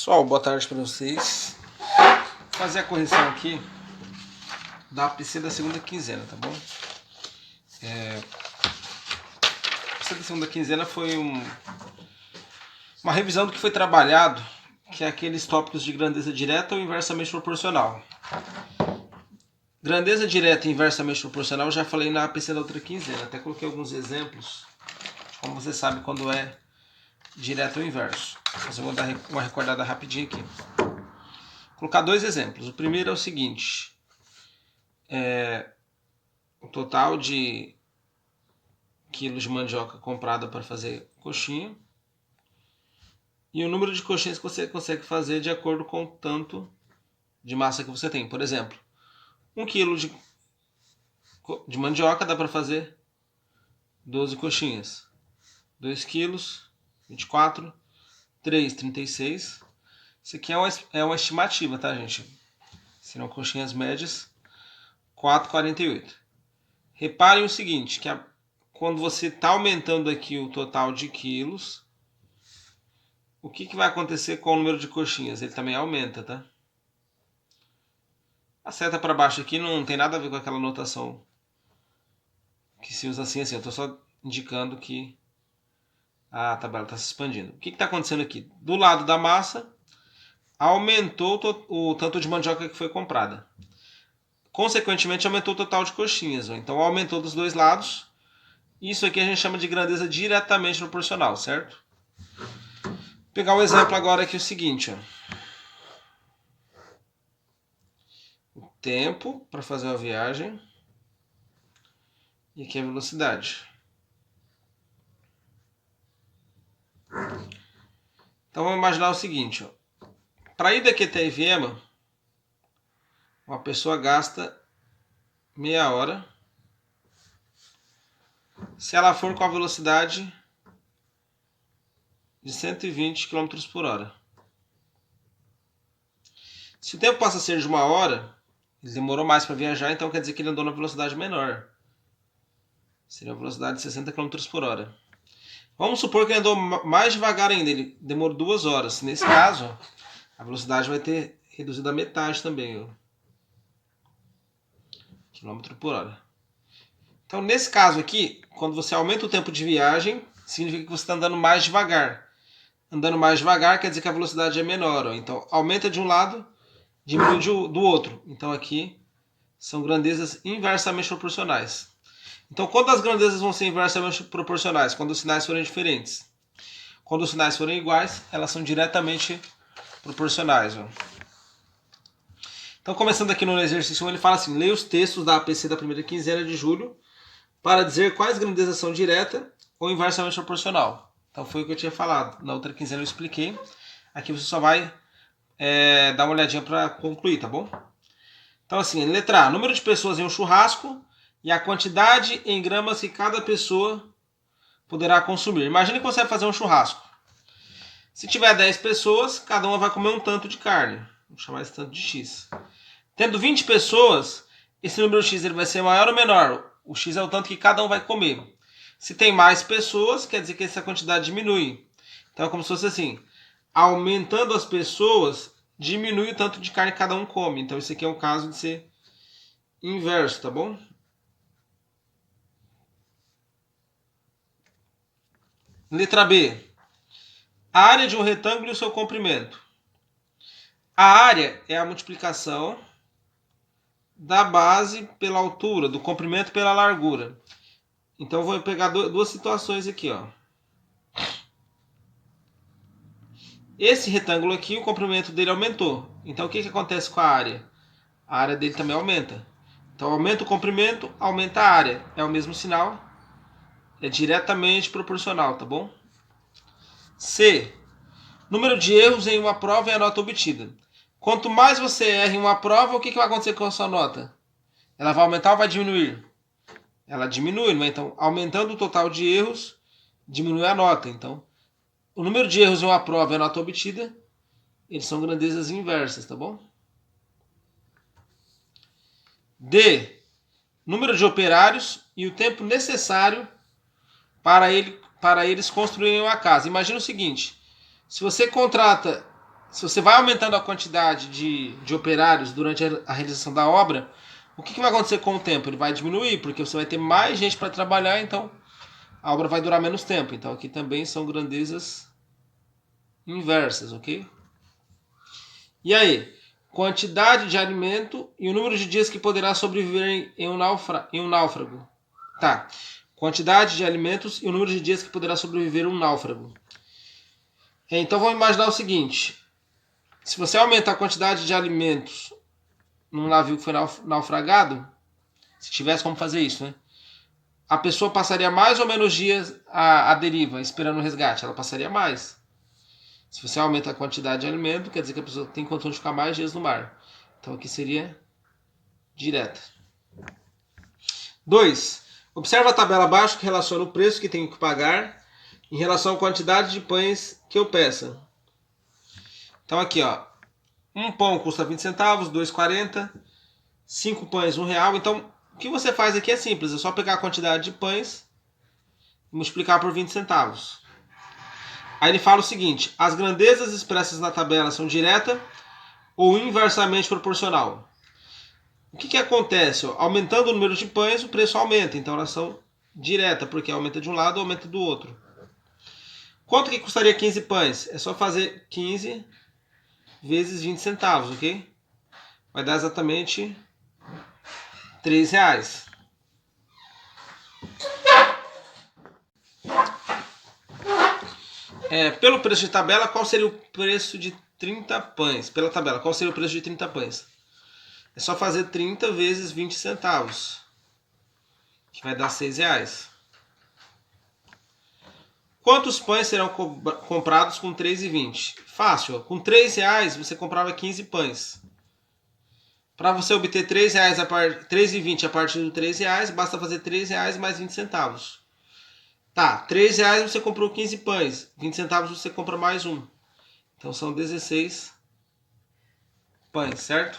Pessoal, boa tarde para vocês. Vou fazer a correção aqui da APC da segunda quinzena, tá bom? A APC da segunda quinzena foi uma revisão do que foi trabalhado, que é aqueles tópicos de grandeza direta ou inversamente proporcional. Grandeza direta e inversamente proporcional eu já falei na APC da outra quinzena, até coloquei alguns exemplos, como você sabe quando é direto ou inverso. Mas eu vou dar uma recordada rapidinho aqui. Vou colocar dois exemplos. O primeiro é o seguinte: o total de quilos de mandioca comprada para fazer coxinha e o número de coxinhas que você consegue fazer de acordo com o tanto de massa que você tem. Por exemplo, 1 quilo de mandioca dá para fazer 12 coxinhas. 2 quilos, 24, 3, 36. Isso aqui é uma estimativa, tá, gente? Serão coxinhas médias, 4,48. Reparem o seguinte, que quando você está aumentando aqui o total de quilos, o que vai acontecer com o número de coxinhas? Ele também aumenta, tá? A seta para baixo aqui não tem nada a ver com aquela notação que se usa assim. Eu estou só indicando que a tabela está se expandindo. O que está acontecendo aqui? Do lado da massa, aumentou o tanto de mandioca que foi comprada. Consequentemente, aumentou o total de coxinhas. Então, aumentou dos dois lados. Isso aqui a gente chama de grandeza diretamente proporcional, certo? Vou pegar um exemplo agora aqui, o seguinte. O tempo para fazer uma viagem. E aqui a velocidade. Então, vamos imaginar o seguinte. Para ir daqui até Iviema, uma pessoa gasta meia hora. Se ela for com a velocidade de 120 km por hora. Se o tempo passa a ser de uma hora, ele demorou mais para viajar, então quer dizer que ele andou na velocidade menor. Seria a velocidade de 60 km por hora. Vamos supor que ele andou mais devagar ainda, ele demorou 2 horas. Nesse caso, a velocidade vai ter reduzido a metade também. Quilômetro por hora. Então, nesse caso aqui, quando você aumenta o tempo de viagem, significa que você está andando mais devagar. Andando mais devagar quer dizer que a velocidade é menor. Então, aumenta de um lado, diminui do outro. Então, aqui são grandezas inversamente proporcionais. Então, quando as grandezas vão ser inversamente proporcionais? Quando os sinais forem diferentes. Quando os sinais forem iguais, elas são diretamente proporcionais. Então, começando aqui no exercício 1, ele fala assim: leia os textos da APC da primeira quinzena de julho para dizer quais grandezas são direta ou inversamente proporcional. Então, foi o que eu tinha falado. Na outra quinzena eu expliquei. Aqui você só vai dar uma olhadinha para concluir, tá bom? Então, assim, letra A: número de pessoas em um churrasco e a quantidade em gramas que cada pessoa poderá consumir. Imagine que você vai fazer um churrasco. Se tiver 10 pessoas, cada uma vai comer um tanto de carne. Vamos chamar esse tanto de X. Tendo 20 pessoas, esse número X ele vai ser maior ou menor? O X é o tanto que cada um vai comer. Se tem mais pessoas, quer dizer que essa quantidade diminui. Então é como se fosse assim: aumentando as pessoas, diminui o tanto de carne que cada um come. Então isso aqui é um caso de ser inverso, tá bom? Letra B. A área de um retângulo e o seu comprimento. A área é a multiplicação da base pela altura, do comprimento pela largura. Então eu vou pegar duas situações aqui, ó. Esse retângulo aqui, o comprimento dele aumentou. Então o que acontece com a área? A área dele também aumenta. Então aumenta o comprimento, aumenta a área. É o mesmo sinal. É diretamente proporcional, tá bom? C. Número de erros em uma prova e a nota obtida. Quanto mais você erra em uma prova, o que vai acontecer com a sua nota? Ela vai aumentar ou vai diminuir? Ela diminui, não é? Então, aumentando o total de erros, diminui a nota. Então, o número de erros em uma prova e a nota obtida, eles são grandezas inversas, tá bom? D. Número de operários e o tempo necessário para eles construírem uma casa. Imagina o seguinte: se você contrata se você vai aumentando a quantidade de operários durante a realização da obra, o que vai acontecer com o tempo? Ele vai diminuir, porque você vai ter mais gente para trabalhar, então a obra vai durar menos tempo. Então aqui também são grandezas inversas, ok? E aí? Quantidade de alimento e o número de dias que poderá sobreviver em um náufrago. Tá. Quantidade de alimentos e o número de dias que poderá sobreviver um náufrago. Então vamos imaginar o seguinte. Se você aumentar a quantidade de alimentos num navio que foi naufragado, se tivesse como fazer isso, né? A pessoa passaria mais ou menos dias à deriva, esperando o resgate. Ela passaria mais. Se você aumenta a quantidade de alimento, quer dizer que a pessoa tem condição de ficar mais dias no mar. Então aqui seria direta. 2. Observa a tabela abaixo que relaciona o preço que tenho que pagar em relação à quantidade de pães que eu peça. Então aqui, ó, um pão custa 20 centavos, 2,40, 5 pães, R$1. Então, o que você faz aqui é simples, é só pegar a quantidade de pães e multiplicar por 20 centavos. Aí ele fala o seguinte: as grandezas expressas na tabela são direta ou inversamente proporcional. O que acontece? Aumentando o número de pães, o preço aumenta. Então elas são direta, porque aumenta de um lado, aumenta do outro. Quanto que custaria 15 pães? É só fazer 15 vezes 20 centavos, ok? Vai dar exatamente R$3. Pelo preço de tabela, qual seria o preço de 30 pães? Pela tabela, qual seria o preço de 30 pães? É só fazer 30 vezes 20 centavos, que vai dar R$6. Quantos pães serão comprados com 3,20? Fácil, com R$3 você comprava 15 pães. Para você obter R$3,20 a partir do R$3, basta fazer R$3 mais 20 centavos. Tá, R$3 você comprou 15 pães, 20 centavos você compra mais um. Então são 16 pães, certo?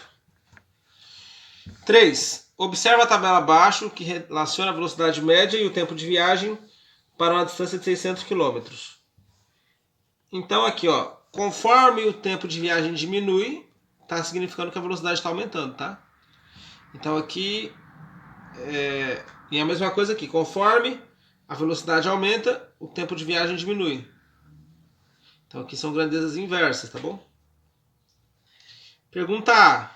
3. Observa a tabela abaixo que relaciona a velocidade média e o tempo de viagem para uma distância de 600 km. Então aqui, ó, conforme o tempo de viagem diminui, está significando que a velocidade está aumentando, tá? Então aqui, e a mesma coisa aqui, conforme a velocidade aumenta, o tempo de viagem diminui. Então aqui são grandezas inversas, tá bom? Pergunta A.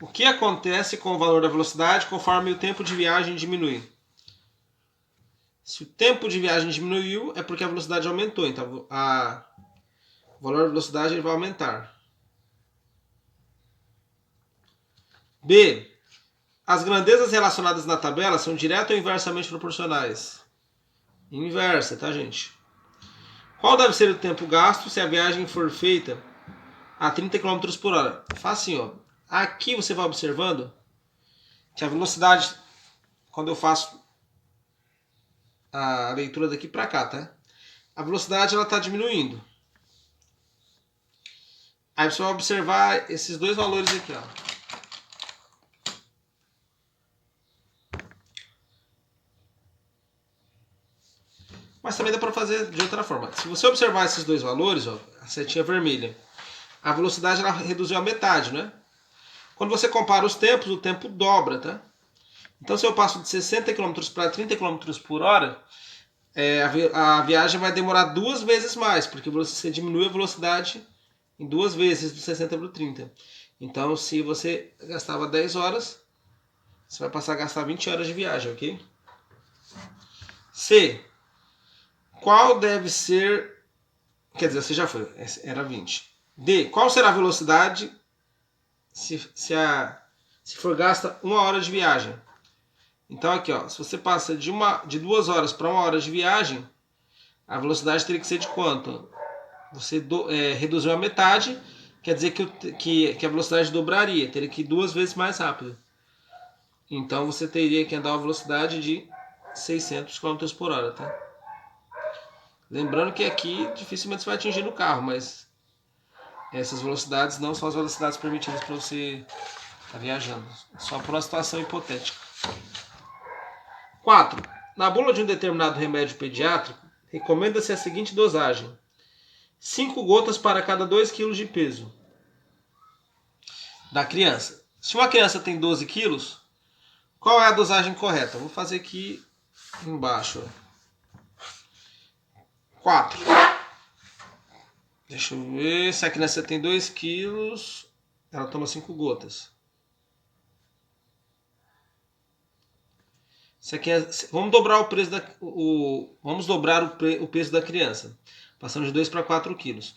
O que acontece com o valor da velocidade conforme o tempo de viagem diminui? Se o tempo de viagem diminuiu, é porque a velocidade aumentou. Então, o valor da velocidade ele vai aumentar. B. As grandezas relacionadas na tabela são direta ou inversamente proporcionais? Inversa, tá, gente? Qual deve ser o tempo gasto se a viagem for feita a 30 km por hora? Facinho, ó. Aqui você vai observando que a velocidade, quando eu faço a leitura daqui para cá, tá? A velocidade ela está diminuindo. Aí você vai observar esses dois valores aqui, ó. Mas também dá para fazer de outra forma. Se você observar esses dois valores, ó, a setinha vermelha, a velocidade ela reduziu a metade, né? Quando você compara os tempos, o tempo dobra, tá? Então, se eu passo de 60 km para 30 km por hora, a viagem vai demorar 2 vezes mais, porque você diminui a velocidade em 2 vezes, do 60 para o 30. Então, se você gastava 10 horas, você vai passar a gastar 20 horas de viagem, ok? C. Qual deve ser... Quer dizer, você já foi, era 20. D. Qual será a velocidade se for gasta 1 hora de viagem? Então aqui, ó, se você passa de 2 horas para 1 hora de viagem, a velocidade teria que ser de quanto? Você reduziu a metade, quer dizer que a velocidade dobraria, teria que ir 2 vezes mais rápido. Então você teria que andar a uma velocidade de 600 km por hora, tá? Lembrando que aqui dificilmente você vai atingir no carro, mas essas velocidades não são as velocidades permitidas para você estar viajando. Só por uma situação hipotética. 4. Na bula de um determinado remédio pediátrico, recomenda-se a seguinte dosagem: 5 gotas para cada 2 kg de peso da criança. Se uma criança tem 12 quilos, qual é a dosagem correta? Vou fazer aqui embaixo. 4. Deixa eu ver. Se a criança tem 2 quilos, ela toma 5 gotas. Vamos dobrar o preço vamos dobrar o peso da criança, passando de 2 para 4 quilos.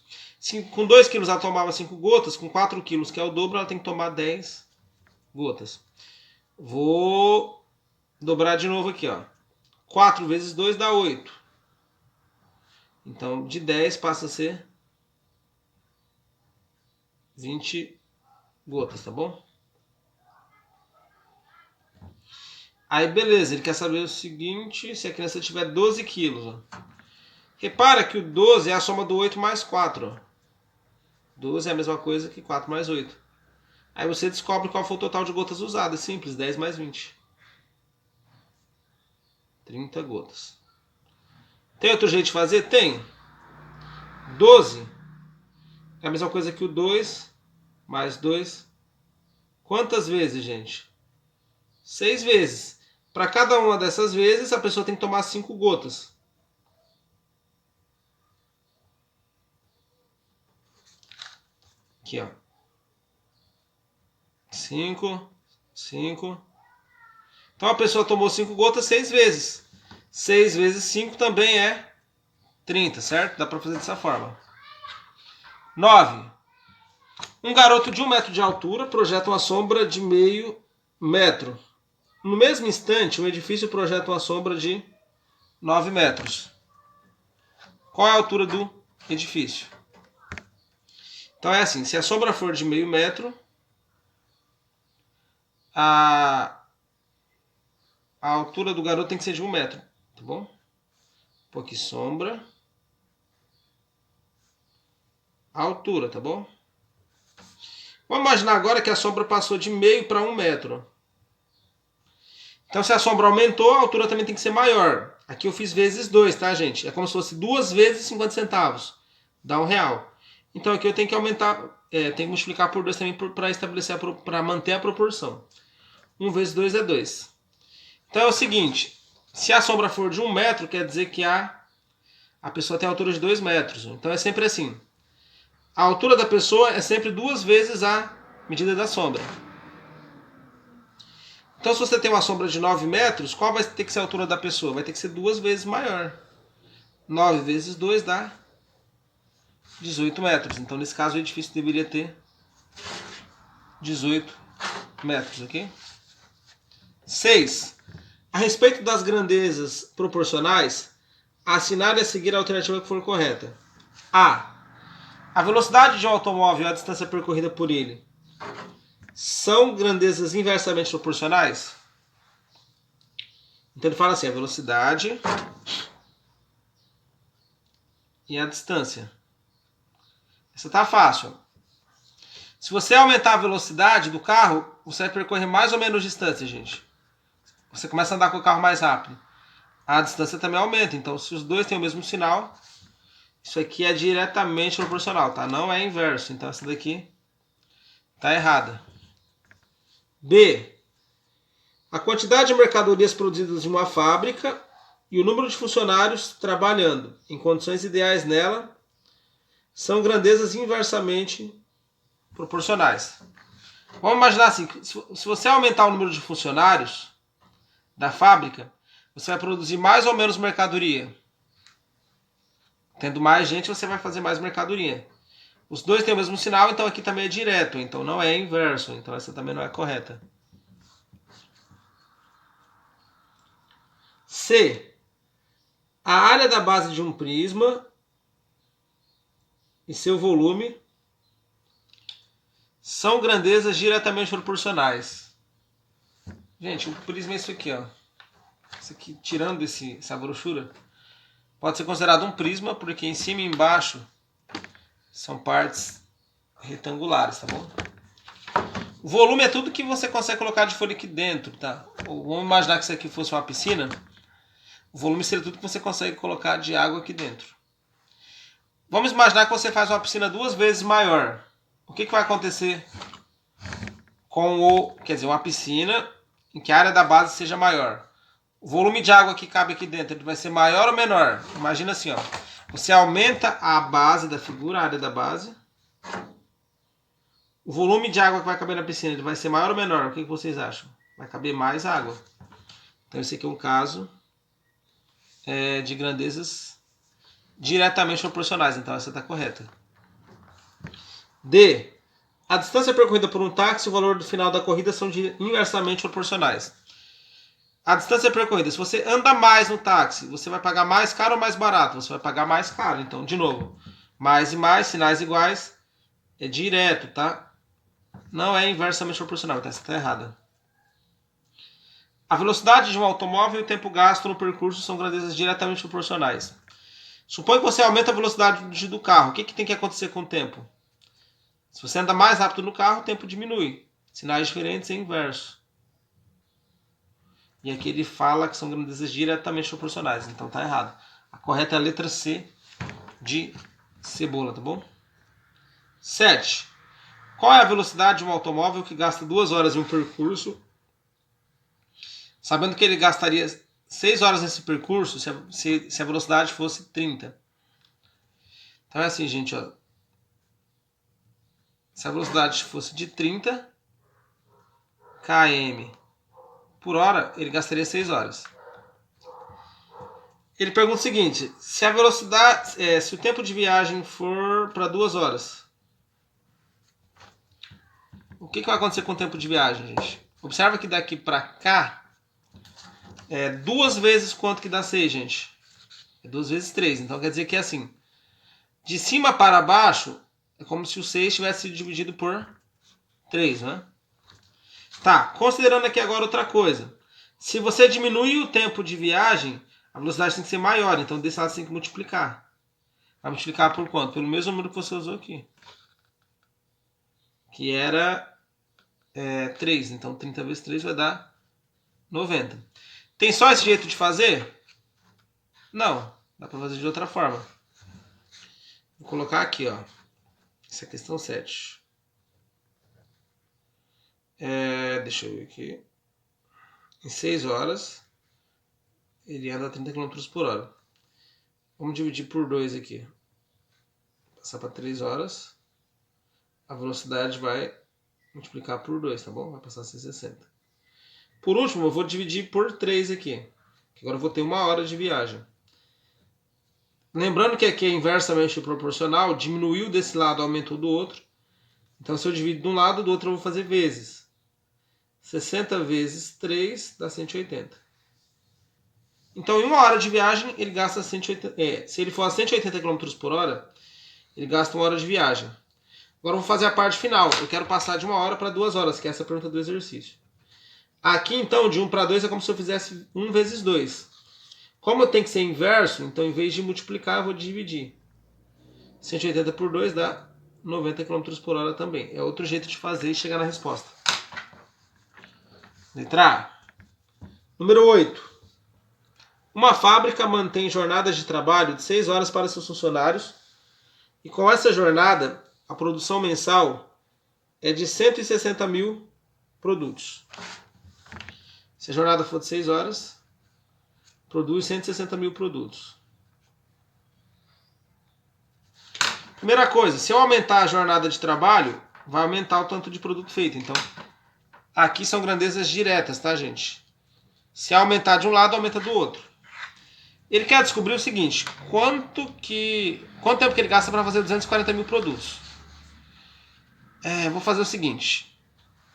Com 2 quilos ela tomava 5 gotas, com 4 quilos, que é o dobro, ela tem que tomar 10 gotas. Vou dobrar de novo aqui, ó. 4 vezes 2 dá 8. Então, de 10 passa a ser 20 gotas, tá bom? Aí, beleza, ele quer saber o seguinte, se a criança tiver 12 quilos. Ó. Repara que o 12 é a soma do 8 mais 4. Ó. 12 é a mesma coisa que 4 mais 8. Aí você descobre qual foi o total de gotas usadas. Simples, 10 mais 20. 30 gotas. Tem outro jeito de fazer? Tem. 12 é a mesma coisa que o 2 mais 2. Quantas vezes, gente? 6 vezes. Para cada uma dessas vezes, a pessoa tem que tomar 5 gotas. Aqui, ó. 5, 5. Então a pessoa tomou 5 gotas 6 vezes. 6 vezes 5 também é 30, certo? Dá para fazer dessa forma. 9. Um garoto de 1 metro de altura projeta uma sombra de meio metro. No mesmo instante, um edifício projeta uma sombra de 9 metros. Qual é a altura do edifício? Então é assim, se a sombra for de meio metro, a altura do garoto tem que ser de 1 metro, tá bom? Pô, aqui sombra, a altura, tá bom? Vamos imaginar agora que a sombra passou de meio para 1 metro. Então se a sombra aumentou, a altura também tem que ser maior. Aqui eu fiz vezes 2, tá, gente? É como se fosse 2 vezes 50 centavos. Dá R$1. Então aqui eu tenho que aumentar, tenho que multiplicar por 2 também para estabelecer, para manter a proporção. 1 vezes 2 é 2. Então é o seguinte, se a sombra for de 1 metro, quer dizer que a pessoa tem a altura de 2 metros. Então é sempre assim. A altura da pessoa é sempre 2 vezes a medida da sombra. Então se você tem uma sombra de 9 metros, qual vai ter que ser a altura da pessoa? Vai ter que ser 2 vezes maior. 9 vezes 2 dá 18 metros. Então nesse caso o edifício deveria ter 18 metros, ok? 6. A respeito das grandezas proporcionais, assinale a seguir a alternativa que for correta. A. A velocidade de um automóvel e a distância percorrida por ele são grandezas inversamente proporcionais? Então ele fala assim, a velocidade e a distância. Essa tá fácil. Se você aumentar a velocidade do carro, você vai percorrer mais ou menos distância, gente. Você começa a andar com o carro mais rápido. A distância também aumenta. Então, se os dois têm o mesmo sinal, isso aqui é diretamente proporcional, tá? Não é inverso. Então, essa daqui tá errada. B. A quantidade de mercadorias produzidas em uma fábrica e o número de funcionários trabalhando em condições ideais nela são grandezas inversamente proporcionais. Vamos imaginar assim, se você aumentar o número de funcionários da fábrica, você vai produzir mais ou menos mercadoria. Tendo mais gente, você vai fazer mais mercadoria. Os dois têm o mesmo sinal, então aqui também é direto, então não é inverso, então essa também não é correta. C. A área da base de um prisma e seu volume são grandezas diretamente proporcionais. Gente, o prisma é isso aqui, ó. Isso aqui, tirando essa brochura, pode ser considerado um prisma, porque em cima e embaixo são partes retangulares, tá bom? O volume é tudo que você consegue colocar de folha aqui dentro, tá? Vamos imaginar que isso aqui fosse uma piscina. O volume seria tudo que você consegue colocar de água aqui dentro. Vamos imaginar que você faz uma piscina 2 vezes maior. O que vai acontecer com uma piscina em que a área da base seja maior? O volume de água que cabe aqui dentro, ele vai ser maior ou menor? Imagina assim, ó. Você aumenta a base da figura, a área da base. O volume de água que vai caber na piscina, ele vai ser maior ou menor? O que vocês acham? Vai caber mais água. Então esse aqui é um caso de grandezas diretamente proporcionais. Então essa está correta. D. A distância percorrida por um táxi e o valor do final da corrida são inversamente proporcionais. A distância percorrida, se você anda mais no táxi, você vai pagar mais caro ou mais barato? Você vai pagar mais caro. Então, de novo, mais e mais, sinais iguais, é direto, tá? Não é inversamente proporcional, então essa está errada. A velocidade de um automóvel e o tempo gasto no percurso são grandezas diretamente proporcionais. Supõe que você aumenta a velocidade do carro. O que tem que acontecer com o tempo? Se você anda mais rápido no carro, o tempo diminui. Sinais diferentes é inverso. E aqui ele fala que são grandezas diretamente proporcionais. Então tá errado. A correta é a letra C de cebola, tá bom? 7. Qual é a velocidade de um automóvel que gasta 2 horas em um percurso, sabendo que ele gastaria 6 horas nesse percurso se a velocidade fosse 30? Então é assim, gente, ó. Se a velocidade fosse de 30 km por hora, ele gastaria 6 horas. Ele pergunta o seguinte: se a velocidade, se o tempo de viagem for para 2 horas, o que vai acontecer com o tempo de viagem, gente? Observa que daqui para cá é 2 vezes quanto que dá 6, gente? É 2 vezes 3. Então quer dizer que é assim: de cima para baixo é como se o 6 tivesse sido dividido por 3, né? Tá, considerando aqui agora outra coisa. Se você diminui o tempo de viagem, a velocidade tem que ser maior. Então desse lado você tem que multiplicar. Vai multiplicar por quanto? Pelo mesmo número que você usou aqui. Que era 3. Então 30 vezes 3 vai dar 90. Tem só esse jeito de fazer? Não. Dá para fazer de outra forma. Vou colocar aqui, ó. Essa é a questão 7. Deixa eu ver aqui. Em 6 horas, ele anda a 30 km por hora. Vamos dividir por 2 aqui. Passar para 3 horas. A velocidade vai multiplicar por 2, tá bom? Vai passar a ser 60. Por último, eu vou dividir por 3 aqui. Que agora eu vou ter 1 hora de viagem. Lembrando que aqui é inversamente proporcional. Diminuiu desse lado, aumentou do outro. Então, se eu divido de um lado, do outro eu vou fazer vezes. 60 vezes 3 dá 180. Então, em 1 hora de viagem, ele gasta 180. Se ele for a 180 km por hora, ele gasta 1 hora de viagem. Agora eu vou fazer a parte final. Eu quero passar de 1 hora para 2 horas, que é essa a pergunta do exercício. Aqui, então, de 1 para 2 é como se eu fizesse 1 vezes 2. Como eu tenho que ser inverso, então, em vez de multiplicar, eu vou dividir. 180 por 2 dá 90 km por hora também. É outro jeito de fazer e chegar na resposta. Letra A. Número 8. Uma fábrica mantém jornadas de trabalho de 6 horas para seus funcionários e com essa jornada a produção mensal é de 160 mil produtos. Se a jornada for de 6 horas, produz 160 mil produtos. Primeira coisa, se eu aumentar a jornada de trabalho, vai aumentar o tanto de produto feito. Então, aqui são grandezas diretas, tá, gente? Se aumentar de um lado, aumenta do outro. Ele quer descobrir o seguinte: quanto tempo que ele gasta para fazer 240 mil produtos? Vou fazer o seguinte.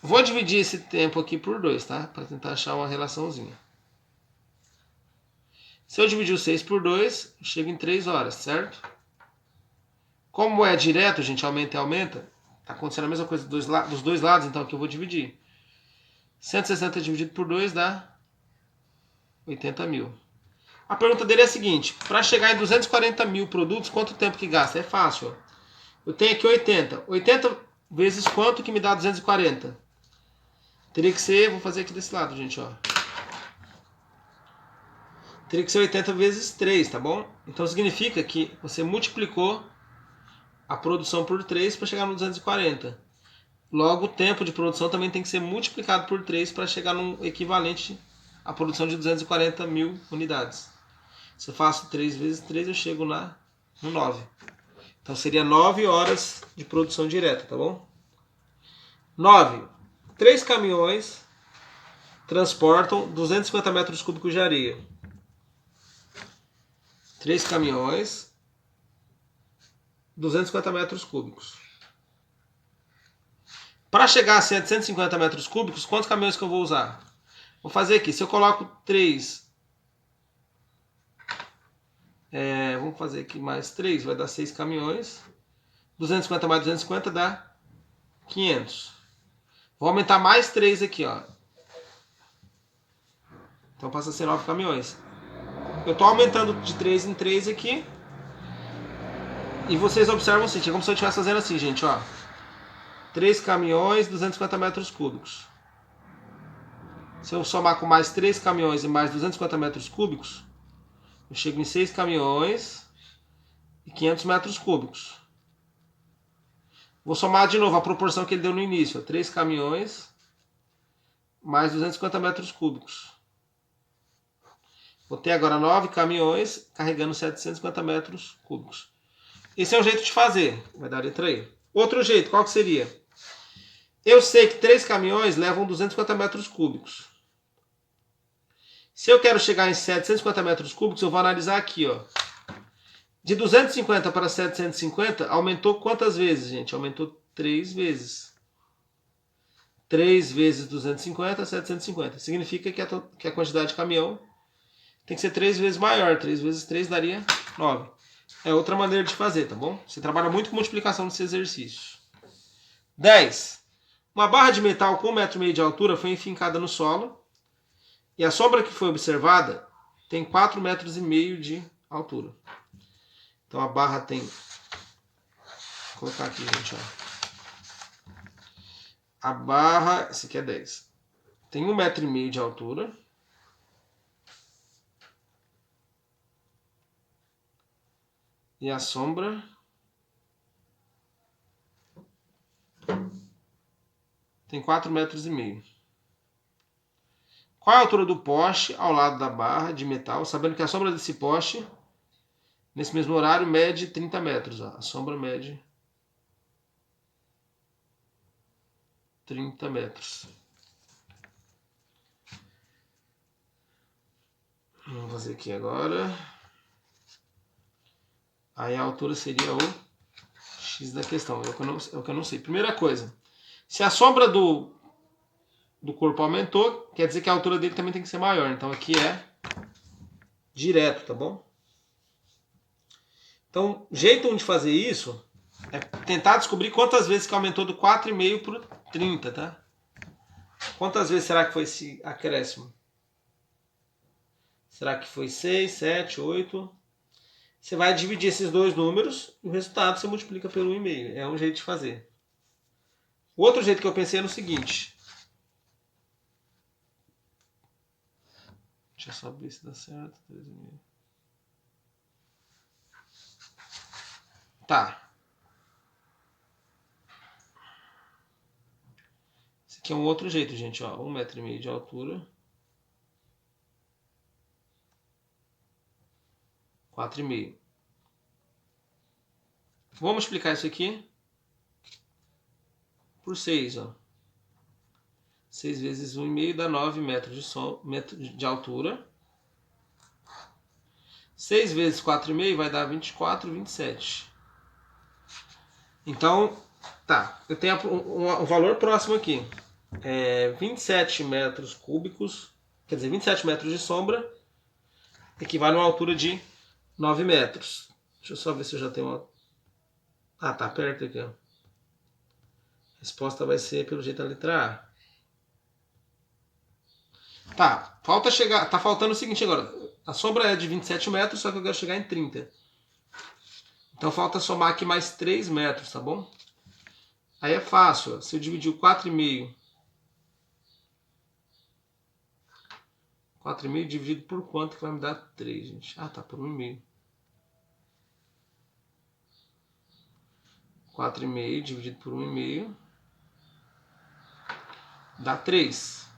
Vou dividir esse tempo aqui por 2, tá? Para tentar achar uma relaçãozinha. Se eu dividir o 6 por 2, eu chego em 3 horas, certo? Como é direto, gente, aumenta e aumenta, tá acontecendo a mesma coisa dos dois lados, então aqui eu vou dividir. 160 dividido por 2 dá 80 mil. A pergunta dele é a seguinte: para chegar em 240 mil produtos, quanto tempo que gasta? É fácil. Ó. Eu tenho aqui 80. 80 vezes quanto que me dá 240? Teria que ser, vou fazer aqui desse lado, gente. Ó. Teria que ser 80 vezes 3, tá bom? Então significa que você multiplicou a produção por 3 para chegar no 240. Logo, o tempo de produção também tem que ser multiplicado por 3 para chegar no equivalente à produção de 240 mil unidades. Se eu faço 3 vezes 3, eu chego no 9. Então seria 9 horas de produção direta, tá bom? 9. 3 caminhões transportam 250 metros cúbicos de areia. 3 caminhões, 250 metros cúbicos. Para chegar a 750 metros cúbicos, quantos caminhões que eu vou usar? Vou fazer aqui, se eu coloco 3, vamos fazer aqui mais 3, vai dar 6 caminhões. 250 mais 250 dá 500. Vou aumentar mais 3 aqui, ó. Então passa a ser 9 caminhões. Eu estou aumentando de 3 em 3 aqui. E vocês observam assim, é como se eu estivesse fazendo assim, gente, ó. 3 caminhões, 250 metros cúbicos. Se eu somar com mais 3 caminhões e mais 250 metros cúbicos, eu chego em 6 caminhões e 500 metros cúbicos. Vou somar de novo a proporção que ele deu no início. 3 caminhões mais 250 metros cúbicos. Vou ter agora 9 caminhões carregando 750 metros cúbicos. Esse é um jeito de fazer. Vai dar letra aí. Outro jeito, qual que seria? Eu sei que 3 caminhões levam 250 metros cúbicos. Se eu quero chegar em 750 metros cúbicos, eu vou analisar aqui, ó. De 250 para 750, aumentou quantas vezes, gente? Aumentou 3 vezes. 3 vezes 250, 750. Significa que a quantidade de caminhão tem que ser 3 vezes maior. 3 vezes 3 daria 9. É outra maneira de fazer, tá bom? Você trabalha muito com multiplicação desses exercícios. 10. Uma barra de metal com 1,5 m de altura foi enfincada no solo e a sombra que foi observada tem 4,5 m de altura. Então a barra tem... Vou colocar aqui, gente, ó. A barra... Esse aqui é 10. Tem 1,5 m de altura. E a sombra tem 4,5 m. Qual é a altura do poste ao lado da barra de metal? Sabendo que a sombra desse poste, nesse mesmo horário, mede 30 metros. Ó. A sombra mede 30 metros. Vamos fazer aqui agora. Aí a altura seria o X da questão. É o que eu não sei. Primeira coisa. Se a sombra do corpo aumentou, quer dizer que a altura dele também tem que ser maior. Então aqui é direto, tá bom? Então, jeito de fazer isso é tentar descobrir quantas vezes que aumentou do 4,5 para o 30, tá? Quantas vezes será que foi esse acréscimo? Será que foi 6, 7, 8? Você vai dividir esses dois números e o resultado você multiplica pelo 1,5. É um jeito de fazer. O outro jeito que eu pensei é no seguinte. Deixa eu só ver se dá certo. 3,5. Tá. Esse aqui é um outro jeito, gente. 1,5 m de altura. 4,5. Vamos multiplicar isso aqui por 6. 6 vezes 1,5 dá 9 metros de altura. 6 vezes 4,5 vai dar 24, 27. Então, tá. Eu tenho um valor próximo aqui. 27 metros cúbicos, quer dizer, 27 metros de sombra, equivale a uma altura de 9 metros. Deixa eu só ver se eu já tenho uma... Ah, tá perto aqui, ó. A resposta vai ser, pelo jeito, a letra A. Tá, tá faltando o seguinte agora. A sombra é de 27 metros, só que eu quero chegar em 30. Então falta somar aqui mais 3 metros, tá bom? Aí é fácil, ó. Se eu dividir o 4,5... 4,5 dividido por quanto que vai me dar 3, gente? Ah, tá, por 1,5. 4,5 dividido por 1,5 dá 3.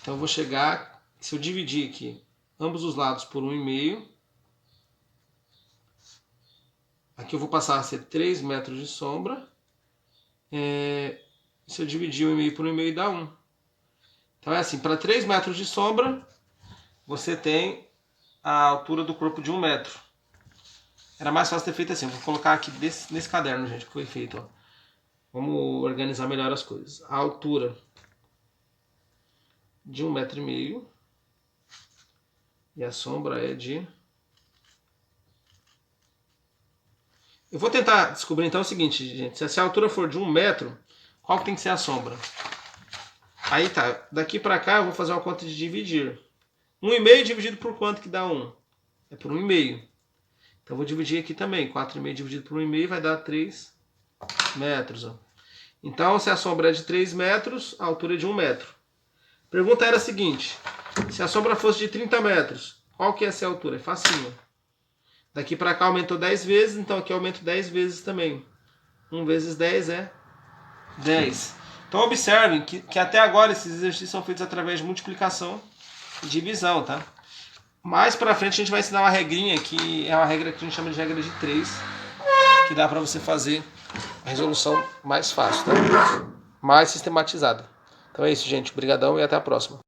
Então eu vou chegar, se eu dividir aqui ambos os lados por 1,5, aqui eu vou passar a ser 3 metros de sombra. Se eu dividir 1,5 por 1,5 dá 1. Então é assim, para 3 metros de sombra, você tem a altura do corpo de 1 metro. Era mais fácil ter feito assim. Vou colocar aqui nesse caderno, gente, que foi feito. Ó. Vamos organizar melhor as coisas. A altura de 1,5 metro. E a sombra é de... Eu vou tentar descobrir então o seguinte, gente. Se a altura for de 1 metro, qual que tem que ser a sombra? Aí tá. Daqui para cá eu vou fazer uma conta de dividir. 1,5 dividido por quanto que dá 1? É por 1,5. Então eu vou dividir aqui também. 4,5 dividido por 1,5 vai dar 3 metros. Ó. Então, se a sombra é de 3 metros, a altura é de 1 metro. A pergunta era a seguinte. Se a sombra fosse de 30 metros, qual que ia ser a altura? É facinho. Daqui para cá aumentou 10 vezes, então aqui eu aumento 10 vezes também. 1 vezes 10 é 10. Então observem que até agora esses exercícios são feitos através de multiplicação e divisão, tá? Mais pra frente a gente vai ensinar uma regrinha que é uma regra que a gente chama de regra de 3, que dá pra você fazer a resolução mais fácil, tá? Mais sistematizada. Então é isso, gente. Obrigadão e até a próxima.